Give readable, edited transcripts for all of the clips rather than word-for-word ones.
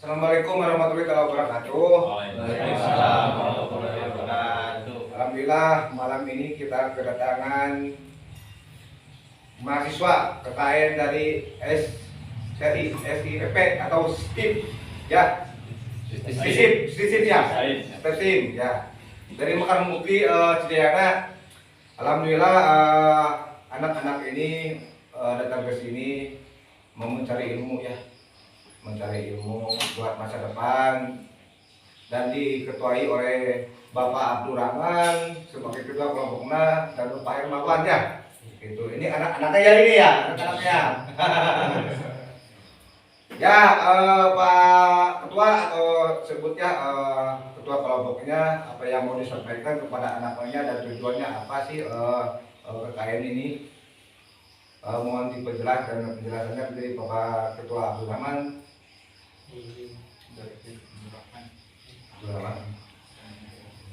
Assalamualaikum warahmatullahi wabarakatuh. Waalaikumsalam warahmatullahi wabarakatuh. Alhamdulillah malam ini kita kedatangan mahasiswa KKN dari SIP atau STIP ya. STIP ya. STIP ya. Dari Mekar Mukti Cidayana. Alhamdulillah anak-anak ini datang ke sini mau mencari ilmu ya. Mencari ilmu buat masa depan dan diketuai oleh Bapak Abdurrahman sebagai ketua kelompoknya dan Bapak Hermawan ya. Itu ini anak-anaknya ya ini ya, anak-anaknya. Ya Pak Ketua atau sebutnya ketua kelompoknya apa yang mau disampaikan kepada anak-anaknya dan tujuannya apa sih KKN ini? Mohon diperjelas dan penjelasannya dari Bapak Ketua Abdurrahman.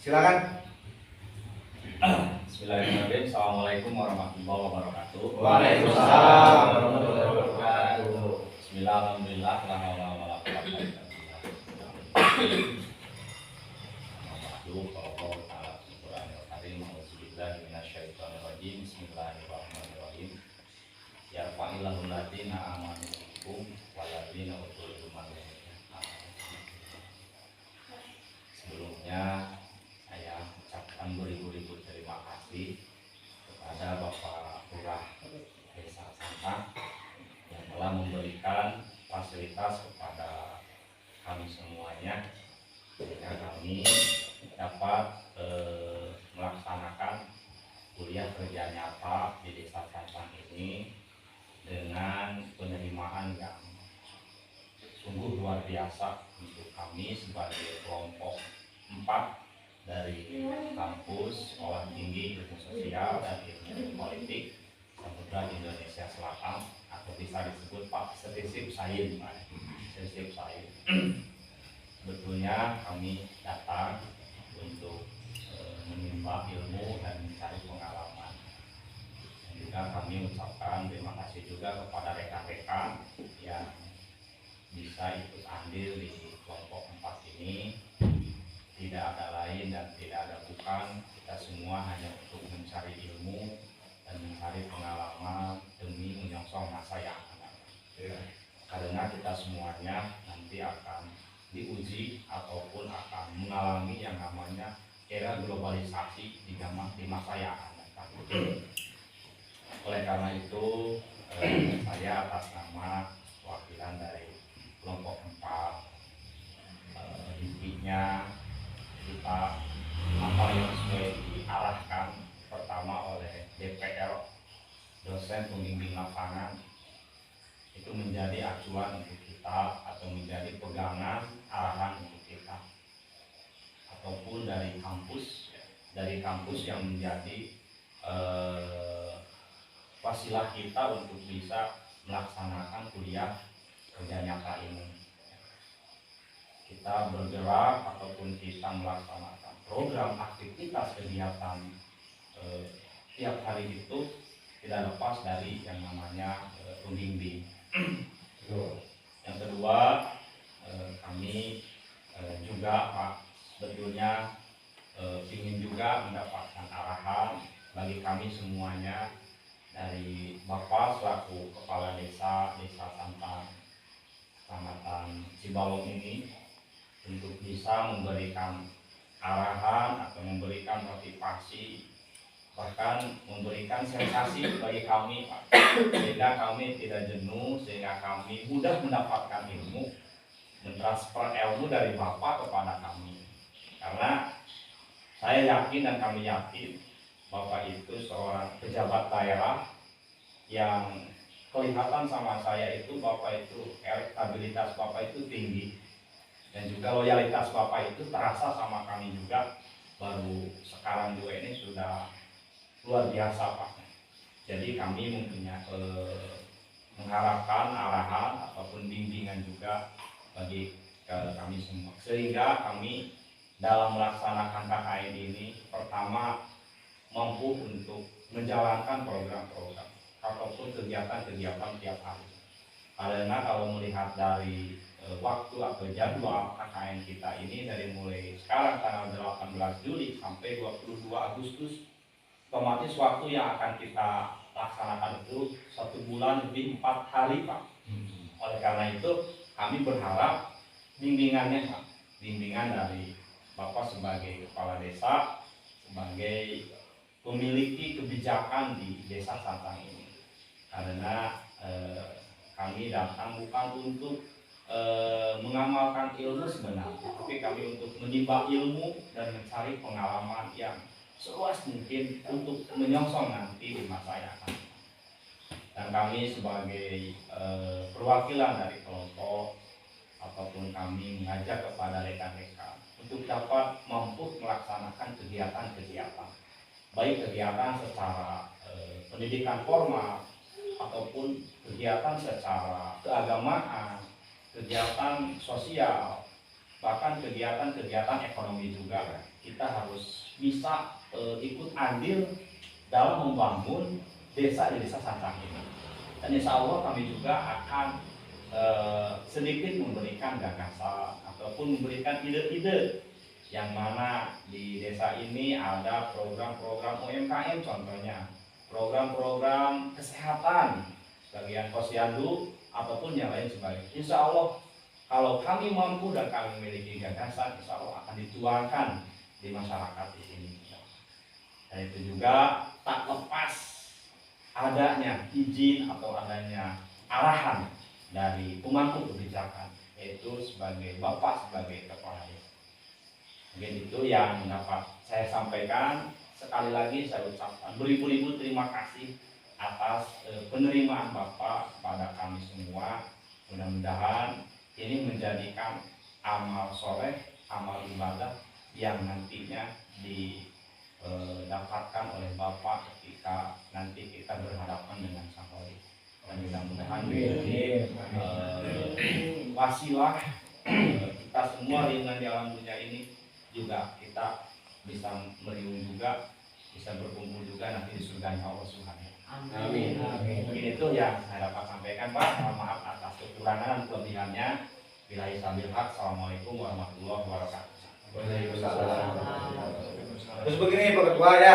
Silakan. Bismillahirrahmanirrahim. Assalamualaikum warahmatullahi wabarakatuh. Waalaikumsalam warahmatullahi wabarakatuh. Bismillah, alhamdulillah, la haula wala quwwata illa billah. Bismillahirrahmanirrahim. Yarfa'illahu alladziina aamanu minkum walladziina utul ilma darajat. Sebelumnya saya ucapkan beribu-ribu terima kasih kepada Bapak Lurah Desa Santa yang telah memberikan fasilitas kepada kami semuanya sehingga kami dapat melaksanakan kuliah kerja nyata di Desa Santa ini dengan penerimaan yang sungguh luar biasa untuk kami sebagai kelompok 4 dari kampus Sekolah Tinggi Ilmu Sosial dan Ilmu Politik Samudra Indonesia Selatan atau bisa disebut Pak STIP Sain. Sebetulnya kami datang untuk menimba ilmu dan mencari pengalaman. Dan juga kami ucapkan terima kasih juga kepada rekan-rekan yang bisa ikut andil di kelompok 4 ini. Tidak ada lain dan tidak ada bukan, kita semua hanya untuk mencari ilmu dan mencari pengalaman demi menyongsong masa yang akan datang. Karena kita semuanya nanti akan diuji ataupun akan mengalami yang namanya era globalisasi di masa yang akan datang. Oleh karena itu saya atas nama wakilan dari kelompok 4 intinya kita apa yang sesuai diarahkan pertama oleh DPR dosen pembimbing lapangan itu menjadi acuan untuk kita atau menjadi pegangan arahan untuk kita ataupun dari kampus yang menjadi wasilah kita untuk bisa melaksanakan kuliah kerja nyata ini. Kita bergerak ataupun kita melaksanakan program aktivitas kegiatan tiap hari itu tidak lepas dari yang namanya pembimbing. Yang kedua, kami juga Pak sebetulnya ingin juga mendapatkan arahan bagi kami semuanya dari Bapak selaku Kepala Desa Santa Kecamatan Cibalong ini untuk bisa memberikan arahan atau memberikan motivasi bahkan memberikan sensasi bagi kami Pak, sehingga kami tidak jenuh, sehingga kami mudah mendapatkan ilmu, mentransfer ilmu dari Bapak kepada kami. Karena saya yakin dan kami yakin Bapak itu seorang pejabat daerah yang kelihatan sama saya itu Bapak itu elektabilitas Bapak itu tinggi dan juga loyalitas Bapak itu terasa sama kami juga. Baru sekarang juga ini sudah luar biasa Pak. Jadi kami mempunyai mengharapkan arahan ataupun bimbingan juga bagi kami semua sehingga kami dalam melaksanakan KKN ini pertama mampu untuk menjalankan program-program ataupun kegiatan-kegiatan tiap hari. Karena kalau melihat dari waktu atau jadwal KKN kita ini dari mulai sekarang tanggal 18 Juli sampai 22 Agustus, otomatis waktu yang akan kita laksanakan itu 1 bulan lebih 4 hari Pak. Oleh karena itu kami berharap bimbingannya Pak, bimbingan dari Bapak sebagai kepala desa, sebagai memiliki kebijakan di desa Santang ini. Karena kami datang bukan untuk mengamalkan ilmu sebenarnya, tapi kami untuk menimba ilmu dan mencari pengalaman yang seluas mungkin untuk menyongsong nanti di masa yang akan datang. Dan kami sebagai perwakilan dari kelompok ataupun kami mengajak kepada rekan-rekan untuk dapat mampu melaksanakan kegiatan-kegiatan, baik kegiatan secara pendidikan formal ataupun kegiatan secara keagamaan, kegiatan sosial, bahkan kegiatan-kegiatan ekonomi juga. Kita harus bisa ikut andil dalam membangun desa di desa Santang ini. Dan insya Allah kami juga akan sedikit memberikan gagasan ataupun memberikan ide-ide yang mana di desa ini ada program-program UMKM contohnya, program-program kesehatan, bagian posyandu ataupun yang lain sebagainya. Insya Allah kalau kami mampu dan kami memiliki gagasan, insya Allah akan dituangkan di masyarakat di sini. Dan itu juga tak lepas adanya izin atau adanya arahan dari pemangku kebijakan, yaitu sebagai Bapak sebagai kepala desa. Mungkin itu yang dapat saya sampaikan. Sekali lagi saya ucapkan beribu-ribu terima kasih atas penerimaan Bapak pada kami semua. Mudah-mudahan ini menjadikan amal soleh, amal ibadah yang nantinya didapatkan oleh Bapak ketika nanti kita berhadapan dengan Sang Holy. Dan mudah-mudahan ini wasilah kita semua dengan di alam dunia ini juga kita bisa meriung juga, bisa berkumpul juga nanti di surga Allah Subhanahu. Amin. Mungkin itu yang saya dapat sampaikan Pak. Mohon maaf atas kekurangan dan kelebihannya. Billahi sabil haq. Assalamualaikum warahmatullahi wabarakatuh. Waalaikumsalam. Terus begini Pak Ketua ya,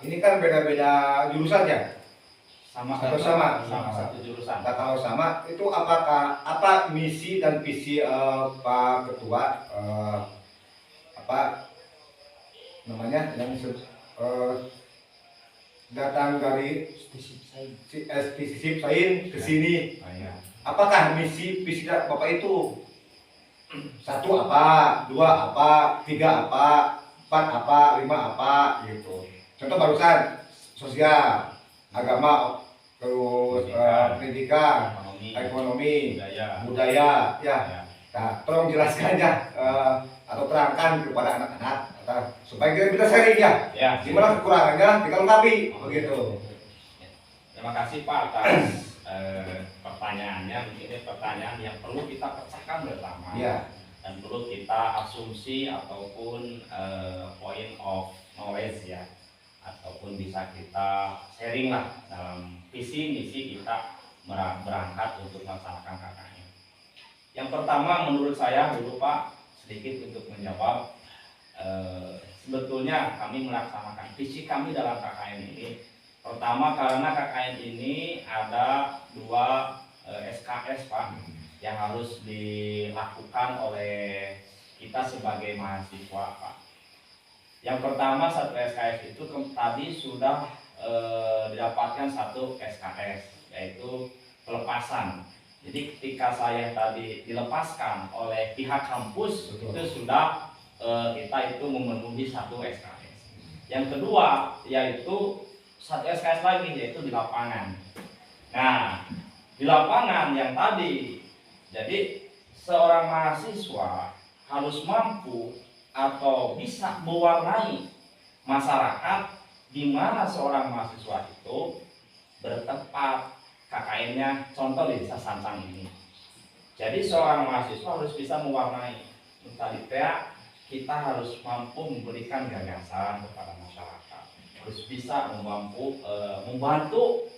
ini kan beda-beda jurusan ya? Sama atau sama? Satu jurusan. Nah, kalau sama itu apa misi dan visi Pak Ketua apa namanya yang datang dari Stisip Sain ke sini? Apakah misi visi Bapak itu 1 apa, 2 apa, 3 apa, 4 apa, 5 apa gitu. Contoh barusan sosial, agama, terus pendidikan, ekonomi, budaya, ya. Nah, tolong jelaskan ya atau terangkan kepada anak-anak supaya kita bisa sharing ya. Gimana kekurangannya, tinggal lengkapi begitu. Terima kasih Pak atas pertanyaannya. Mungkin ini pertanyaan yang perlu kita pecahkan bersama dan perlu kita asumsi ataupun point of knowledge ya, ataupun bisa kita sharing lah dalam visi misi kita berangkat untuk melaksanakan KKN. Yang pertama menurut saya dulu Pak, sedikit untuk menjawab, sebetulnya kami melaksanakan visi kami dalam KKN ini. Pertama karena KKN ini ada 2 SKS Pak yang harus dilakukan oleh kita sebagai mahasiswa Pak. Yang pertama 1 SKS itu tadi sudah didapatkan 1 SKS yaitu pelepasan. Jadi ketika saya tadi dilepaskan oleh pihak kampus itu sudah kita itu memenuhi 1 SKS. Yang kedua yaitu 1 SKS lagi yaitu di lapangan. Nah, di lapangan yang tadi, jadi seorang mahasiswa harus mampu atau bisa mewarnai masyarakat di mana seorang mahasiswa itu bertempat KKN-nya, contoh di desa Santang ini. Jadi seorang mahasiswa harus bisa mewarnai. Tadi kita harus mampu memberikan gagasan kepada masyarakat, harus bisa membantu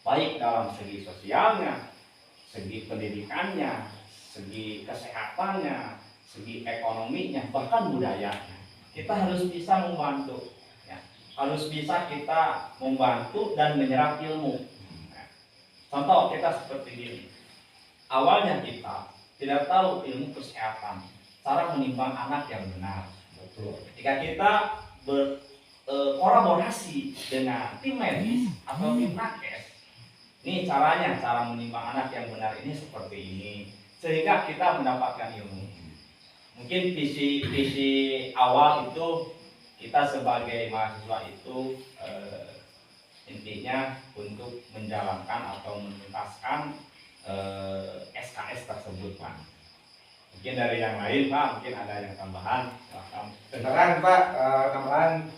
baik dalam segi sosialnya, segi pendidikannya, segi kesehatannya, segi ekonominya, bahkan budayanya. Kita harus bisa membantu, ya. Harus bisa kita membantu dan menyerap ilmu. Nah, contoh kita seperti ini. Awalnya kita tidak tahu ilmu kesehatan, cara menimbang anak yang benar. Betul. Jika kita berkolaborasi dengan tim medis atau tim nakes, ini caranya, cara menimbang anak yang benar ini seperti ini, sehingga kita mendapatkan ilmu. Mungkin visi awal itu kita sebagai mahasiswa itu intinya untuk menjalankan atau menuntaskan SKS tersebut, Pak. Mungkin dari yang lain, Pak, mungkin ada yang tambahan. Beneran Pak, tambahan.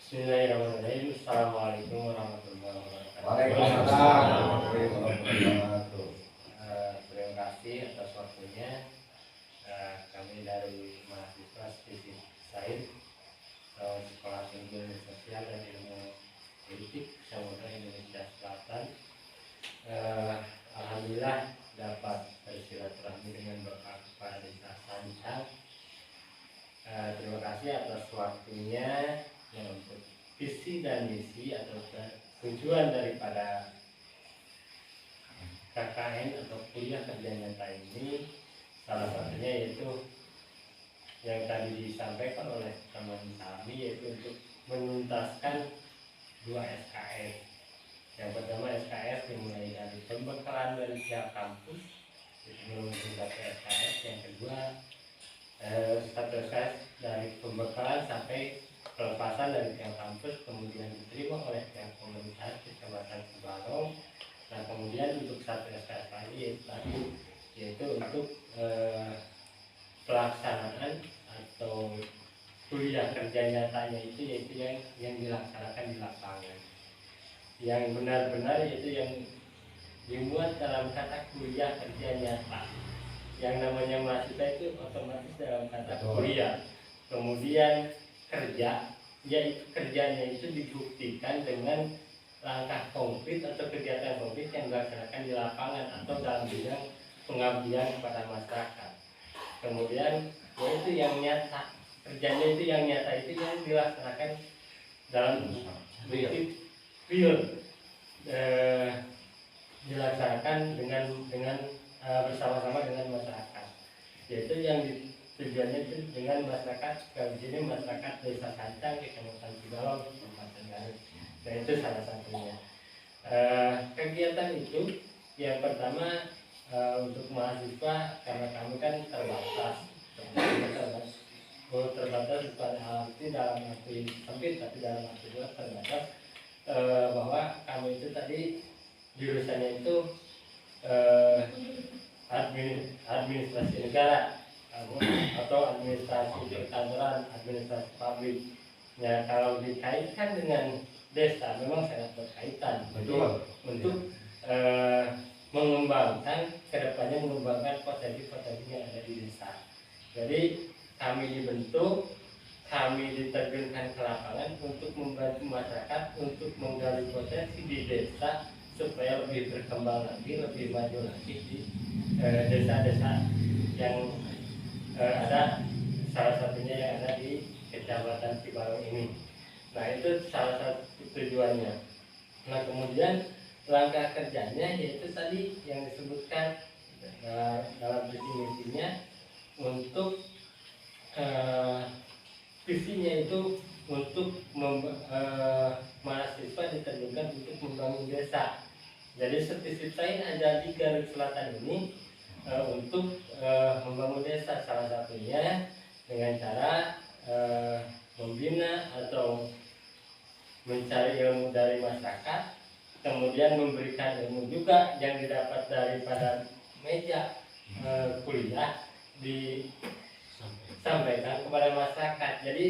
Bismillahirrahmanirrahim. Assalamualaikum warahmatullahi wabarakatuh. Waalaikumsalam warahmatullahi wabarakatuh. Terima kasih atas waktunya. Kami dari mahasiswa Stisi Said, Sekolah Tinggi Ilmu Sosial dan Ilmu Politik Samudra Indonesia Selatan. Alhamdulillah dapat bersilaturahmi dengan Bapak Kepala Desa Sancang. Terima kasih atas waktunya untuk visi dan misi atau tujuan daripada KKN atau kuliah kerja nyata ini, salah satunya yaitu yang tadi disampaikan oleh teman kami, yaitu untuk menuntaskan 2 SKS. Yang pertama SKS dimulai dari pembekalan dari pihak kampus, itu belum mencapai SKS. Yang kedua satu SKS dari pembekalan sampai pelepasan dari pihak kampus, kemudian diterima oleh pihak pemerintah Kecamatan Cibalong. Nah, kemudian untuk satu SKS lagi yaitu untuk pelaksanaan atau kuliah kerja nyatanya itu, yaitu yang dilaksanakan di lapangan, yang benar-benar yaitu yang dimuat dalam kata kuliah kerja nyata. Yang namanya mahasiswa itu otomatis dalam kata kuliah, kemudian kerja, yaitu kerjanya itu dibuktikan dengan langkah konkret atau kegiatan konkret yang dilaksanakan di lapangan atau dalam bidang pengabdian kepada masyarakat. Kemudian yaitu yang nyata, kerjanya itu yang nyata, itu yang dilaksanakan dalam real, dilaksanakan dengan bersama-sama dengan masyarakat, yaitu yang tujuannya itu dengan masyarakat. Di sini masyarakat Desa Sancang, Kecamatan Cibalong, Kabupaten Garut. Nah, itu salah satunya. Kegiatan itu yang pertama untuk mahasiswa, karena kami kan terbatas bukan arti dalam arti sempit, tapi dalam arti luas terbatas, bahwa kami itu tadi jurusannya itu administrasi negara atau administrasi perkantoran, administrasi pabrik. Nah, kalau dikaitkan dengan desa memang sangat berkaitan. Betul. Untuk mengembangkan kedepannya, mengembangkan potensi-potensi yang ada di desa. Jadi kami dibentuk, kami diterjunkan ke lapangan untuk membantu masyarakat untuk menggali potensi di desa supaya lebih berkembang lagi, lebih maju lagi di desa-desa yang ada, salah satunya yang ada di Kecamatan Cibalong ini. Nah, itu salah satu tujuannya. Nah, kemudian langkah kerjanya yaitu tadi yang disebutkan dalam visi misinya, untuk visinya itu untuk mahasiswa diterjunkan untuk membangun desa. Jadi seperti saya ada di Garut Selatan ini untuk membangun desa, salah satunya dengan cara membina atau mencari ilmu dari masyarakat, kemudian memberikan ilmu juga yang didapat daripada meja kuliah disampaikan kepada masyarakat. Jadi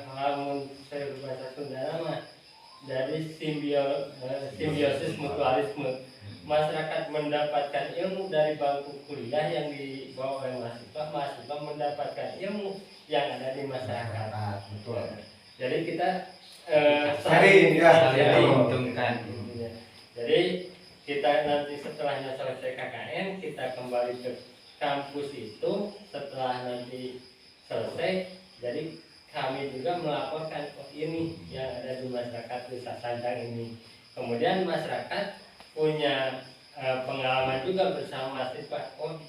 kalau saya berbahasa Sunda nama dari simbiosis mutualisme, masyarakat mendapatkan ilmu dari bangku kuliah yang dibawa oleh mahasiswa, mahasiswa mendapatkan ilmu yang ada di masyarakat. Betul. Jadi kita saling menguntungkan. Jadi kita nanti setelahnya selesai KKN, kita kembali ke kampus itu setelah nanti selesai. Jadi kami juga melaporkan, oh ini yang ada di masyarakat Desa Sanjang ini. Kemudian masyarakat punya pengalaman juga bersama mahasiswa, oh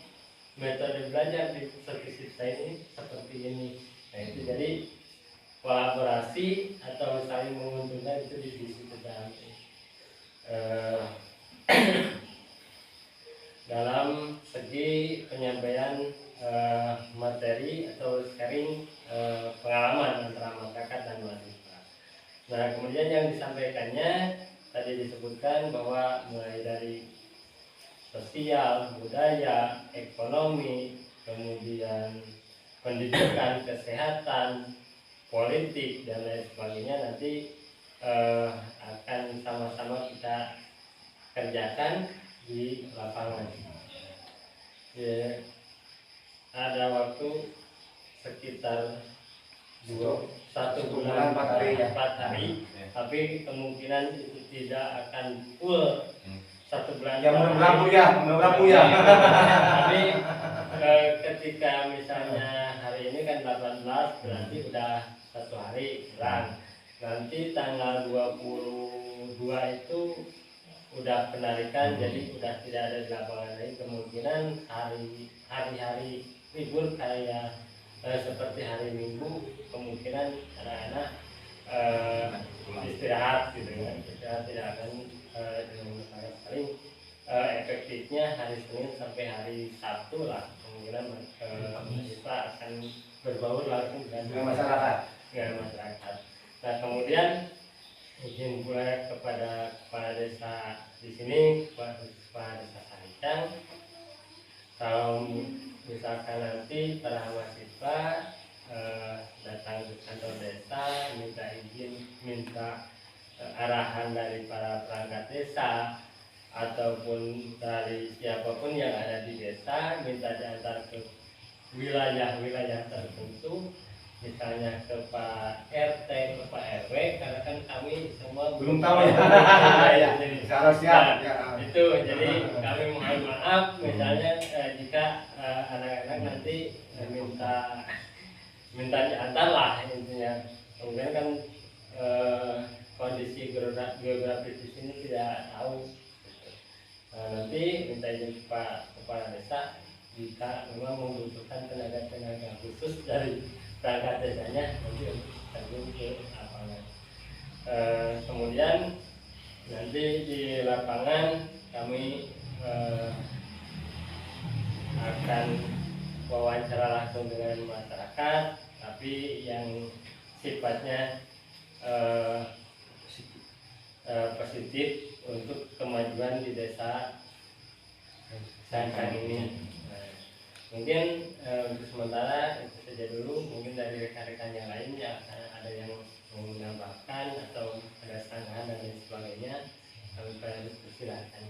metode belajar di servisip saya ini seperti ini. Nah itu jadi kolaborasi atau saling menguntungkan itu di situ dalam segi penyampaian materi atau sharing pengalaman antara masyarakat dan mahasiswa. Nah kemudian yang disampaikannya tadi disebutkan bahwa mulai dari sosial, budaya, ekonomi, kemudian pendidikan, kesehatan, politik dan lain sebagainya nanti akan sama-sama kita kerjakan di lapangan. Ya, ada waktu sekitar 1 bulan 4 hari, tapi kemungkinan itu tidak akan full 1 bulan. Ya mudah-mudahan ya. Tapi ketika misalnya hari ini kan 18 berarti udah 1 hari kurang. Nanti tanggal 22 itu udah penarikan, jadi udah tidak ada di lapangan lagi. Kemungkinan hari-hari libur kayak seperti hari Minggu, kemungkinan anak-anak istirahat gitu kan. Istirahat tidak akan paling efektifnya hari Senin sampai hari Sabtu lah. Kemungkinan mahasiswa akan berbaur langsung dengan masyarakat. Nah kemudian izin pula kepada kepala desa di sini, kepala desa Sancang, kalau misalkan nanti para mahasiswa datang ke kantor desa minta izin, minta arahan dari para perangkat desa ataupun dari siapapun yang ada di desa, minta diantar ke wilayah-wilayah tertentu, misalnya ke Pak RT, ke Pak RW, karena kan kami semua Belum tahu ya. Secara siap. Itu jadi kami mohon maaf misalnya jika anak-anak nanti minta diantar lah intinya. Kemudian kan kondisi geografis di sini tidak tahu. Nanti minta izin Pak Kepala Desa jika memang membutuhkan tenaga-tenaga khusus dari perangkat desanya nanti untuk terjun ke lapangan. Kemudian nanti di lapangan kami akan wawancara langsung dengan masyarakat, tapi yang sifatnya positif untuk kemajuan di desa Sancang ini. Mungkin untuk sementara itu saja dulu. Mungkin dari rekan-rekan yang lain ya ada yang mau menambahkan atau ada sanggahan dan lain sebagainya, kami persilakan.